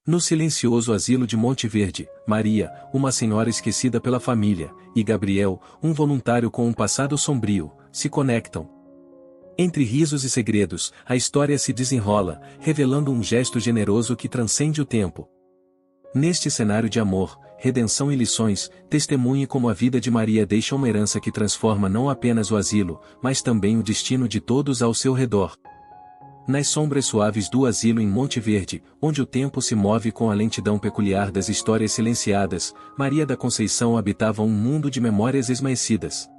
No silencioso asilo de Monte Verde, Maria, uma senhora esquecida pela família, e Gabriel, um voluntário com um passado sombrio, se conectam. Entre risos e segredos, a história se desenrola, revelando um gesto generoso que transcende o tempo. Neste cenário de amor, redenção e lições, testemunhe como a vida de Maria deixa uma herança que transforma não apenas o asilo, mas também o destino de todos ao seu redor. Nas sombras suaves do asilo em Monte Verde, onde o tempo se move com a lentidão peculiar das histórias silenciadas, Maria da Conceição habitava um mundo de memórias esmaecidas.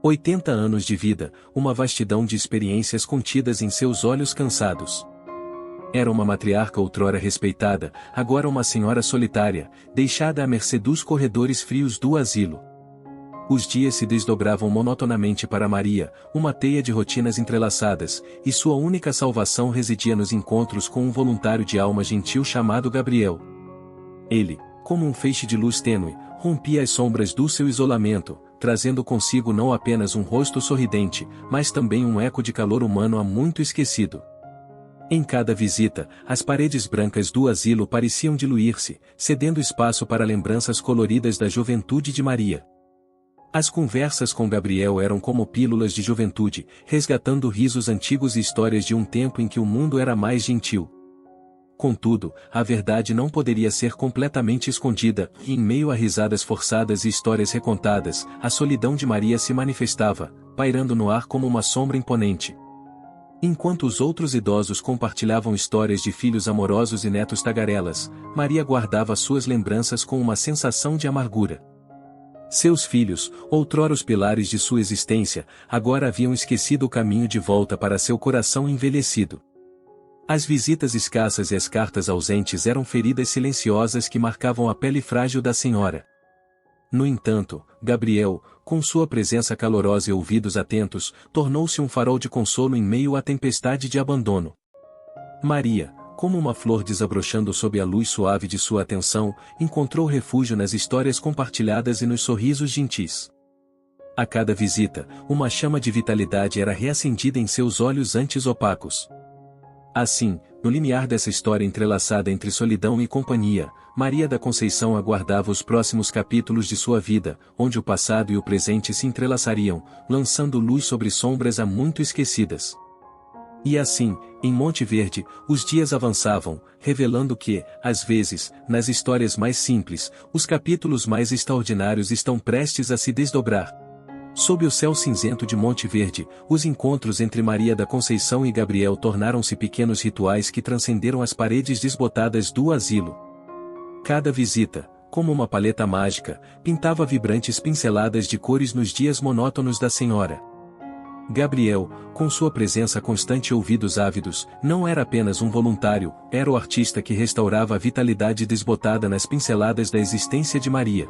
80 anos de vida, uma vastidão de experiências contidas em seus olhos cansados. Era uma matriarca outrora respeitada, agora uma senhora solitária, deixada à mercê dos corredores frios do asilo. Os dias se desdobravam monotonamente para Maria, uma teia de rotinas entrelaçadas, e sua única salvação residia nos encontros com um voluntário de alma gentil chamado Gabriel. Ele, como um feixe de luz tênue, rompia as sombras do seu isolamento, trazendo consigo não apenas um rosto sorridente, mas também um eco de calor humano há muito esquecido. Em cada visita, as paredes brancas do asilo pareciam diluir-se, cedendo espaço para lembranças coloridas da juventude de Maria. As conversas com Gabriel eram como pílulas de juventude, resgatando risos antigos e histórias de um tempo em que o mundo era mais gentil. Contudo, a verdade não poderia ser completamente escondida, e em meio a risadas forçadas e histórias recontadas, a solidão de Maria se manifestava, pairando no ar como uma sombra imponente. Enquanto os outros idosos compartilhavam histórias de filhos amorosos e netos tagarelas, Maria guardava suas lembranças com uma sensação de amargura. Seus filhos, outrora os pilares de sua existência, agora haviam esquecido o caminho de volta para seu coração envelhecido. As visitas escassas e as cartas ausentes eram feridas silenciosas que marcavam a pele frágil da senhora. No entanto, Gabriel, com sua presença calorosa e ouvidos atentos, tornou-se um farol de consolo em meio à tempestade de abandono. Maria, como uma flor desabrochando sob a luz suave de sua atenção, encontrou refúgio nas histórias compartilhadas e nos sorrisos gentis. A cada visita, uma chama de vitalidade era reacendida em seus olhos antes opacos. Assim, no limiar dessa história entrelaçada entre solidão e companhia, Maria da Conceição aguardava os próximos capítulos de sua vida, onde o passado e o presente se entrelaçariam, lançando luz sobre sombras há muito esquecidas. E assim, em Monte Verde, os dias avançavam, revelando que, às vezes, nas histórias mais simples, os capítulos mais extraordinários estão prestes a se desdobrar. Sob o céu cinzento de Monte Verde, os encontros entre Maria da Conceição e Gabriel tornaram-se pequenos rituais que transcenderam as paredes desbotadas do asilo. Cada visita, como uma paleta mágica, pintava vibrantes pinceladas de cores nos dias monótonos da senhora. Gabriel, com sua presença constante e ouvidos ávidos, não era apenas um voluntário, era o artista que restaurava a vitalidade desbotada nas pinceladas da existência de Maria.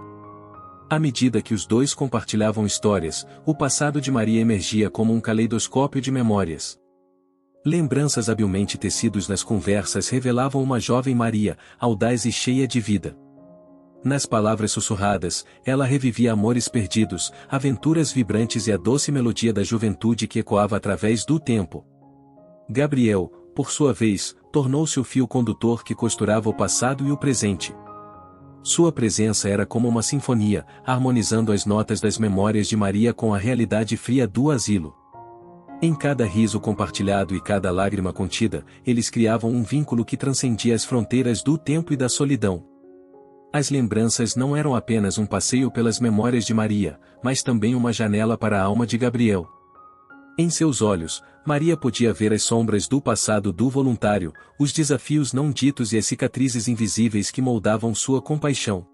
À medida que os dois compartilhavam histórias, o passado de Maria emergia como um caleidoscópio de memórias. Lembranças habilmente tecidos nas conversas revelavam uma jovem Maria, audaz e cheia de vida. Nas palavras sussurradas, ela revivia amores perdidos, aventuras vibrantes e a doce melodia da juventude que ecoava através do tempo. Gabriel, por sua vez, tornou-se o fio condutor que costurava o passado e o presente. Sua presença era como uma sinfonia, harmonizando as notas das memórias de Maria com a realidade fria do asilo. Em cada riso compartilhado e cada lágrima contida, eles criavam um vínculo que transcendia as fronteiras do tempo e da solidão. As lembranças não eram apenas um passeio pelas memórias de Maria, mas também uma janela para a alma de Gabriel. Em seus olhos, Maria podia ver as sombras do passado do voluntário, os desafios não ditos e as cicatrizes invisíveis que moldavam sua compaixão.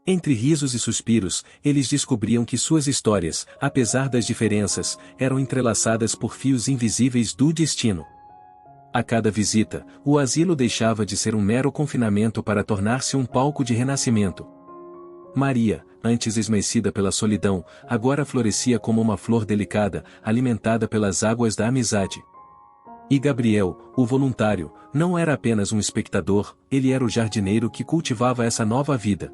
Entre risos e suspiros, eles descobriam que suas histórias, apesar das diferenças, eram entrelaçadas por fios invisíveis do destino. A cada visita, o asilo deixava de ser um mero confinamento para tornar-se um palco de renascimento. Maria, antes esmaecida pela solidão, agora florescia como uma flor delicada, alimentada pelas águas da amizade. E Gabriel, o voluntário, não era apenas um espectador, ele era o jardineiro que cultivava essa nova vida.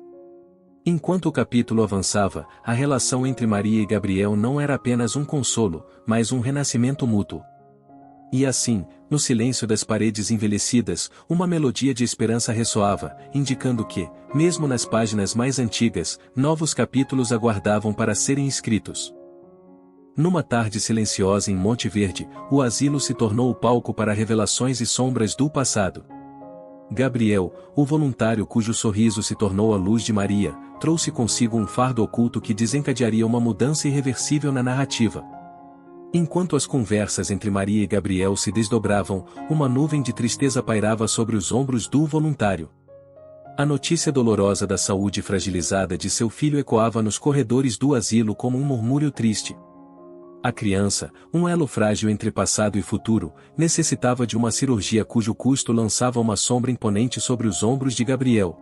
Enquanto o capítulo avançava, a relação entre Maria e Gabriel não era apenas um consolo, mas um renascimento mútuo. E assim, no silêncio das paredes envelhecidas, uma melodia de esperança ressoava, indicando que, mesmo nas páginas mais antigas, novos capítulos aguardavam para serem escritos. Numa tarde silenciosa em Monte Verde, o asilo se tornou o palco para revelações e sombras do passado. Gabriel, o voluntário cujo sorriso se tornou a luz de Maria, trouxe consigo um fardo oculto que desencadearia uma mudança irreversível na narrativa. Enquanto as conversas entre Maria e Gabriel se desdobravam, uma nuvem de tristeza pairava sobre os ombros do voluntário. A notícia dolorosa da saúde fragilizada de seu filho ecoava nos corredores do asilo como um murmúrio triste. A criança, um elo frágil entre passado e futuro, necessitava de uma cirurgia cujo custo lançava uma sombra imponente sobre os ombros de Gabriel.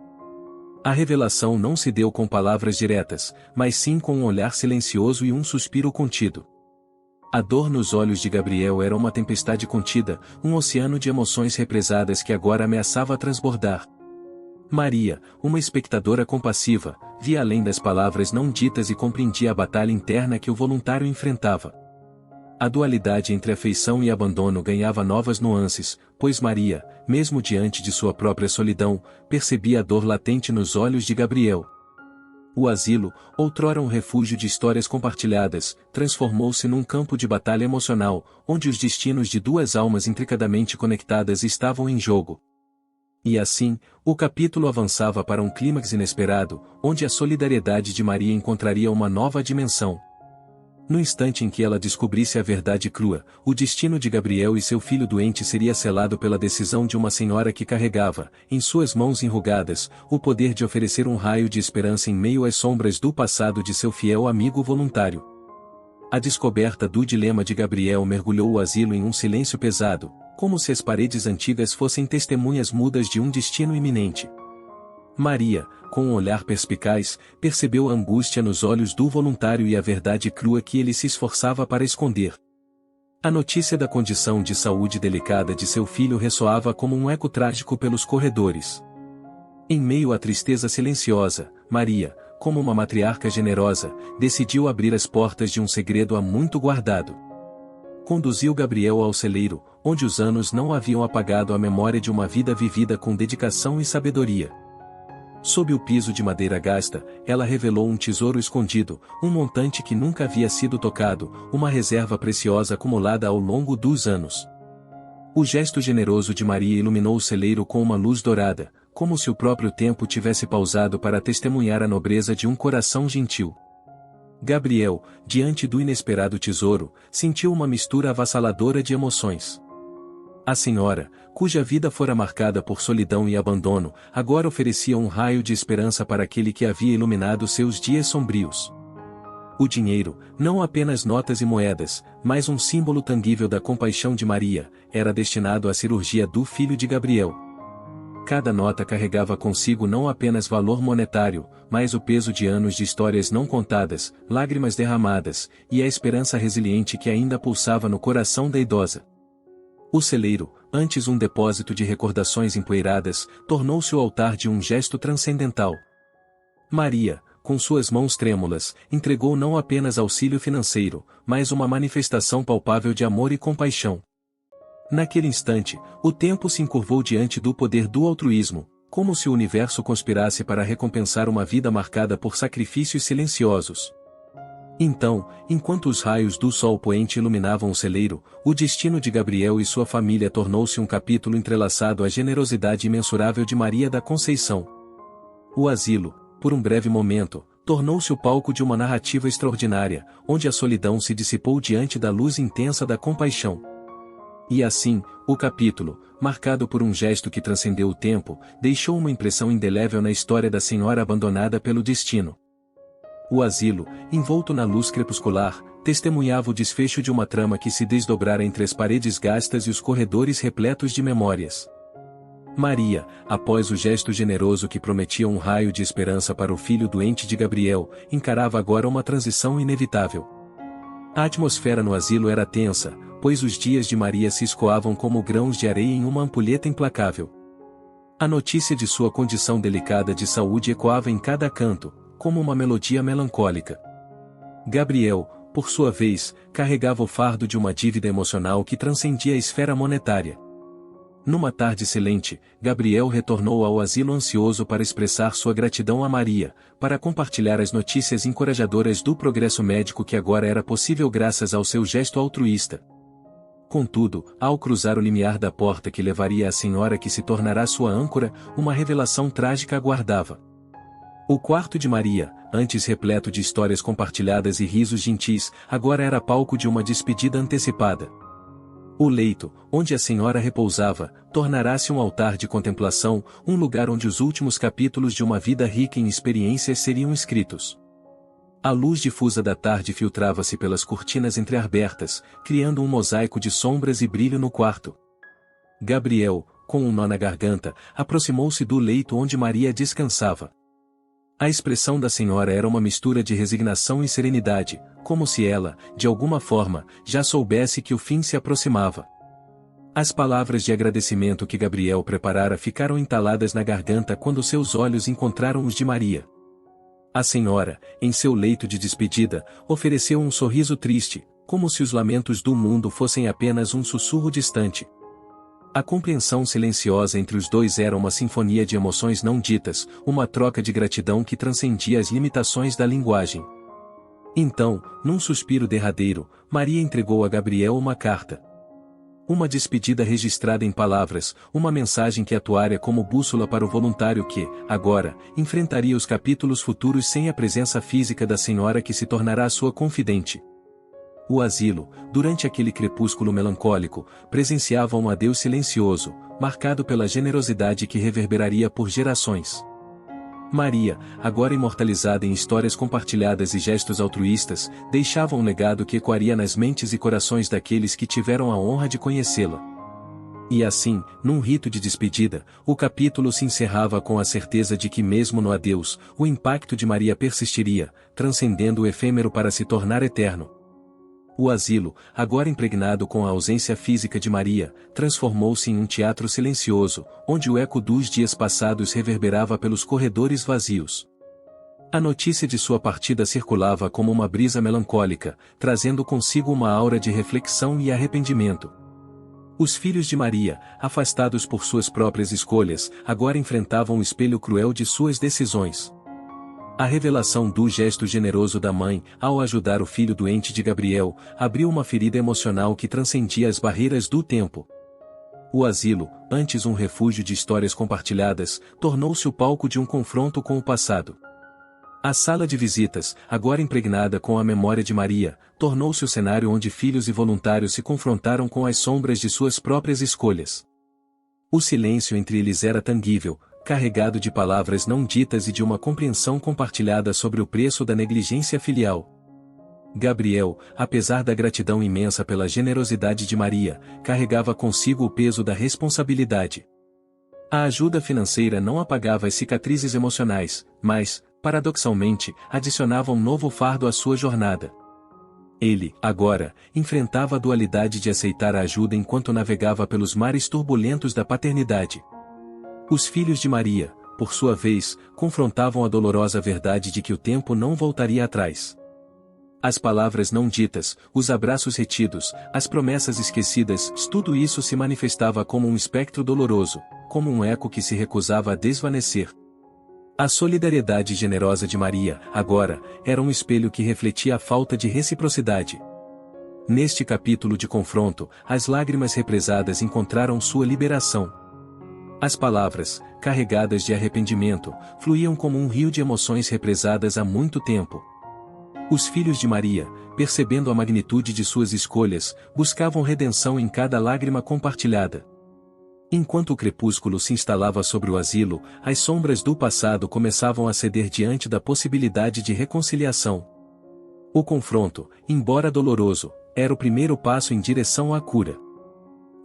A revelação não se deu com palavras diretas, mas sim com um olhar silencioso e um suspiro contido. A dor nos olhos de Gabriel era uma tempestade contida, um oceano de emoções represadas que agora ameaçava transbordar. Maria, uma espectadora compassiva, via além das palavras não ditas e compreendia a batalha interna que o voluntário enfrentava. A dualidade entre afeição e abandono ganhava novas nuances, pois Maria, mesmo diante de sua própria solidão, percebia a dor latente nos olhos de Gabriel. O asilo, outrora um refúgio de histórias compartilhadas, transformou-se num campo de batalha emocional, onde os destinos de duas almas intricadamente conectadas estavam em jogo. E assim, o capítulo avançava para um clímax inesperado, onde a solidariedade de Maria encontraria uma nova dimensão. No instante em que ela descobrisse a verdade crua, o destino de Gabriel e seu filho doente seria selado pela decisão de uma senhora que carregava, em suas mãos enrugadas, o poder de oferecer um raio de esperança em meio às sombras do passado de seu fiel amigo voluntário. A descoberta do dilema de Gabriel mergulhou o asilo em um silêncio pesado, como se as paredes antigas fossem testemunhas mudas de um destino iminente. Maria, com um olhar perspicaz, percebeu a angústia nos olhos do voluntário e a verdade crua que ele se esforçava para esconder. A notícia da condição de saúde delicada de seu filho ressoava como um eco trágico pelos corredores. Em meio à tristeza silenciosa, Maria, como uma matriarca generosa, decidiu abrir as portas de um segredo há muito guardado. Conduziu Gabriel ao celeiro, onde os anos não haviam apagado a memória de uma vida vivida com dedicação e sabedoria. Sob o piso de madeira gasta, ela revelou um tesouro escondido, um montante que nunca havia sido tocado, uma reserva preciosa acumulada ao longo dos anos. O gesto generoso de Maria iluminou o celeiro com uma luz dourada, como se o próprio tempo tivesse pausado para testemunhar a nobreza de um coração gentil. Gabriel, diante do inesperado tesouro, sentiu uma mistura avassaladora de emoções. A senhora, cuja vida fora marcada por solidão e abandono, agora oferecia um raio de esperança para aquele que havia iluminado seus dias sombrios. O dinheiro, não apenas notas e moedas, mas um símbolo tangível da compaixão de Maria, era destinado à cirurgia do filho de Gabriel. Cada nota carregava consigo não apenas valor monetário, mas o peso de anos de histórias não contadas, lágrimas derramadas, e a esperança resiliente que ainda pulsava no coração da idosa. O celeiro, antes um depósito de recordações empoeiradas, tornou-se o altar de um gesto transcendental. Maria, com suas mãos trêmulas, entregou não apenas auxílio financeiro, mas uma manifestação palpável de amor e compaixão. Naquele instante, o tempo se encurvou diante do poder do altruísmo, como se o universo conspirasse para recompensar uma vida marcada por sacrifícios silenciosos. Então, enquanto os raios do sol poente iluminavam o celeiro, o destino de Gabriel e sua família tornou-se um capítulo entrelaçado à generosidade imensurável de Maria da Conceição. O asilo, por um breve momento, tornou-se o palco de uma narrativa extraordinária, onde a solidão se dissipou diante da luz intensa da compaixão. E assim, o capítulo, marcado por um gesto que transcendeu o tempo, deixou uma impressão indelével na história da senhora abandonada pelo destino. O asilo, envolto na luz crepuscular, testemunhava o desfecho de uma trama que se desdobrara entre as paredes gastas e os corredores repletos de memórias. Maria, após o gesto generoso que prometia um raio de esperança para o filho doente de Gabriel, encarava agora uma transição inevitável. A atmosfera no asilo era tensa, pois os dias de Maria se escoavam como grãos de areia em uma ampulheta implacável. A notícia de sua condição delicada de saúde ecoava em cada canto, como uma melodia melancólica. Gabriel, por sua vez, carregava o fardo de uma dívida emocional que transcendia a esfera monetária. Numa tarde excelente, Gabriel retornou ao asilo ansioso para expressar sua gratidão a Maria, para compartilhar as notícias encorajadoras do progresso médico que agora era possível graças ao seu gesto altruísta. Contudo, ao cruzar o limiar da porta que levaria à senhora que se tornará sua âncora, uma revelação trágica aguardava. O quarto de Maria, antes repleto de histórias compartilhadas e risos gentis, agora era palco de uma despedida antecipada. O leito, onde a senhora repousava, tornará-se um altar de contemplação, um lugar onde os últimos capítulos de uma vida rica em experiências seriam escritos. A luz difusa da tarde filtrava-se pelas cortinas entreabertas, criando um mosaico de sombras e brilho no quarto. Gabriel, com um nó na garganta, aproximou-se do leito onde Maria descansava. A expressão da senhora era uma mistura de resignação e serenidade, como se ela, de alguma forma, já soubesse que o fim se aproximava. As palavras de agradecimento que Gabriel preparara ficaram entaladas na garganta quando seus olhos encontraram os de Maria. A senhora, em seu leito de despedida, ofereceu um sorriso triste, como se os lamentos do mundo fossem apenas um sussurro distante. A compreensão silenciosa entre os dois era uma sinfonia de emoções não ditas, uma troca de gratidão que transcendia as limitações da linguagem. Então, num suspiro derradeiro, Maria entregou a Gabriel uma carta. Uma despedida registrada em palavras, uma mensagem que atuaria como bússola para o voluntário que, agora, enfrentaria os capítulos futuros sem a presença física da senhora que se tornará sua confidente. O asilo, durante aquele crepúsculo melancólico, presenciava um adeus silencioso, marcado pela generosidade que reverberaria por gerações. Maria, agora imortalizada em histórias compartilhadas e gestos altruístas, deixava um legado que ecoaria nas mentes e corações daqueles que tiveram a honra de conhecê-la. E assim, num rito de despedida, o capítulo se encerrava com a certeza de que mesmo no adeus, o impacto de Maria persistiria, transcendendo o efêmero para se tornar eterno. O asilo, agora impregnado com a ausência física de Maria, transformou-se em um teatro silencioso, onde o eco dos dias passados reverberava pelos corredores vazios. A notícia de sua partida circulava como uma brisa melancólica, trazendo consigo uma aura de reflexão e arrependimento. Os filhos de Maria, afastados por suas próprias escolhas, agora enfrentavam o espelho cruel de suas decisões. A revelação do gesto generoso da mãe, ao ajudar o filho doente de Gabriel, abriu uma ferida emocional que transcendia as barreiras do tempo. O asilo, antes um refúgio de histórias compartilhadas, tornou-se o palco de um confronto com o passado. A sala de visitas, agora impregnada com a memória de Maria, tornou-se o cenário onde filhos e voluntários se confrontaram com as sombras de suas próprias escolhas. O silêncio entre eles era tangível, carregado de palavras não ditas e de uma compreensão compartilhada sobre o preço da negligência filial. Gabriel, apesar da gratidão imensa pela generosidade de Maria, carregava consigo o peso da responsabilidade. A ajuda financeira não apagava as cicatrizes emocionais, mas, paradoxalmente, adicionava um novo fardo à sua jornada. Ele, agora, enfrentava a dualidade de aceitar a ajuda enquanto navegava pelos mares turbulentos da paternidade. Os filhos de Maria, por sua vez, confrontavam a dolorosa verdade de que o tempo não voltaria atrás. As palavras não ditas, os abraços retidos, as promessas esquecidas, tudo isso se manifestava como um espectro doloroso, como um eco que se recusava a desvanecer. A solidariedade generosa de Maria, agora, era um espelho que refletia a falta de reciprocidade. Neste capítulo de confronto, as lágrimas represadas encontraram sua liberação. As palavras, carregadas de arrependimento, fluíam como um rio de emoções represadas há muito tempo. Os filhos de Maria, percebendo a magnitude de suas escolhas, buscavam redenção em cada lágrima compartilhada. Enquanto o crepúsculo se instalava sobre o asilo, as sombras do passado começavam a ceder diante da possibilidade de reconciliação. O confronto, embora doloroso, era o primeiro passo em direção à cura.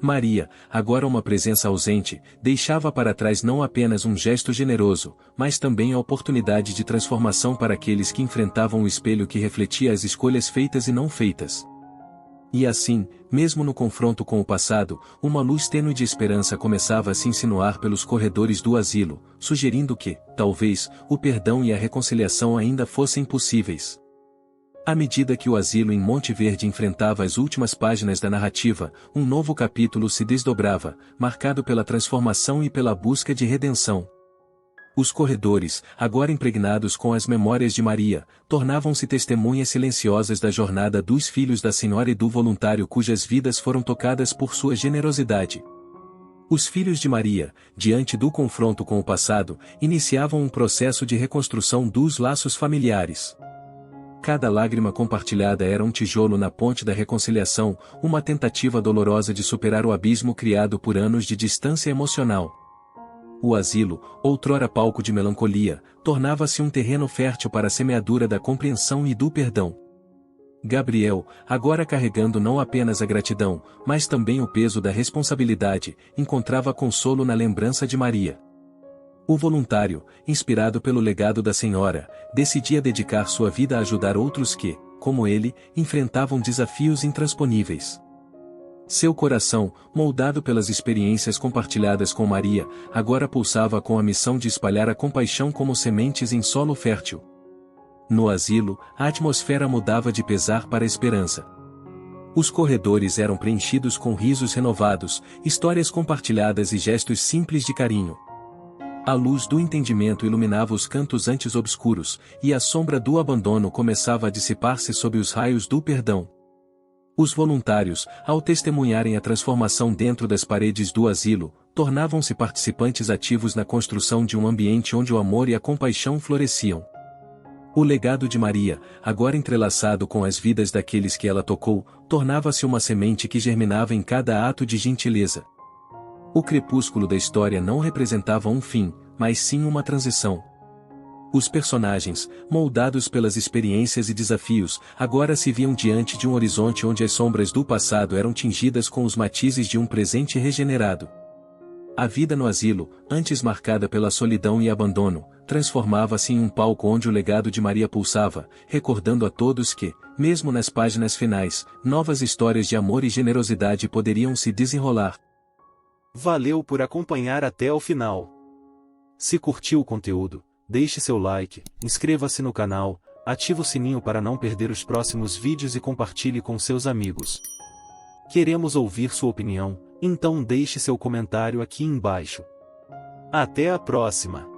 Maria, agora uma presença ausente, deixava para trás não apenas um gesto generoso, mas também a oportunidade de transformação para aqueles que enfrentavam o espelho que refletia as escolhas feitas e não feitas. E assim, mesmo no confronto com o passado, uma luz tênue de esperança começava a se insinuar pelos corredores do asilo, sugerindo que, talvez, o perdão e a reconciliação ainda fossem possíveis. À medida que o asilo em Monte Verde enfrentava as últimas páginas da narrativa, um novo capítulo se desdobrava, marcado pela transformação e pela busca de redenção. Os corredores, agora impregnados com as memórias de Maria, tornavam-se testemunhas silenciosas da jornada dos filhos da Senhora e do voluntário cujas vidas foram tocadas por sua generosidade. Os filhos de Maria, diante do confronto com o passado, iniciavam um processo de reconstrução dos laços familiares. Cada lágrima compartilhada era um tijolo na ponte da reconciliação, uma tentativa dolorosa de superar o abismo criado por anos de distância emocional. O asilo, outrora palco de melancolia, tornava-se um terreno fértil para a semeadura da compreensão e do perdão. Gabriel, agora carregando não apenas a gratidão, mas também o peso da responsabilidade, encontrava consolo na lembrança de Maria. O voluntário, inspirado pelo legado da Senhora, decidia dedicar sua vida a ajudar outros que, como ele, enfrentavam desafios intransponíveis. Seu coração, moldado pelas experiências compartilhadas com Maria, agora pulsava com a missão de espalhar a compaixão como sementes em solo fértil. No asilo, a atmosfera mudava de pesar para esperança. Os corredores eram preenchidos com risos renovados, histórias compartilhadas e gestos simples de carinho. A luz do entendimento iluminava os cantos antes obscuros, e a sombra do abandono começava a dissipar-se sob os raios do perdão. Os voluntários, ao testemunharem a transformação dentro das paredes do asilo, tornavam-se participantes ativos na construção de um ambiente onde o amor e a compaixão floresciam. O legado de Maria, agora entrelaçado com as vidas daqueles que ela tocou, tornava-se uma semente que germinava em cada ato de gentileza. O crepúsculo da história não representava um fim, mas sim uma transição. Os personagens, moldados pelas experiências e desafios, agora se viam diante de um horizonte onde as sombras do passado eram tingidas com os matizes de um presente regenerado. A vida no asilo, antes marcada pela solidão e abandono, transformava-se em um palco onde o legado de Maria pulsava, recordando a todos que, mesmo nas páginas finais, novas histórias de amor e generosidade poderiam se desenrolar. Valeu por acompanhar até o final. Se curtiu o conteúdo, deixe seu like, inscreva-se no canal, ative o sininho para não perder os próximos vídeos e compartilhe com seus amigos. Queremos ouvir sua opinião, então deixe seu comentário aqui embaixo. Até a próxima!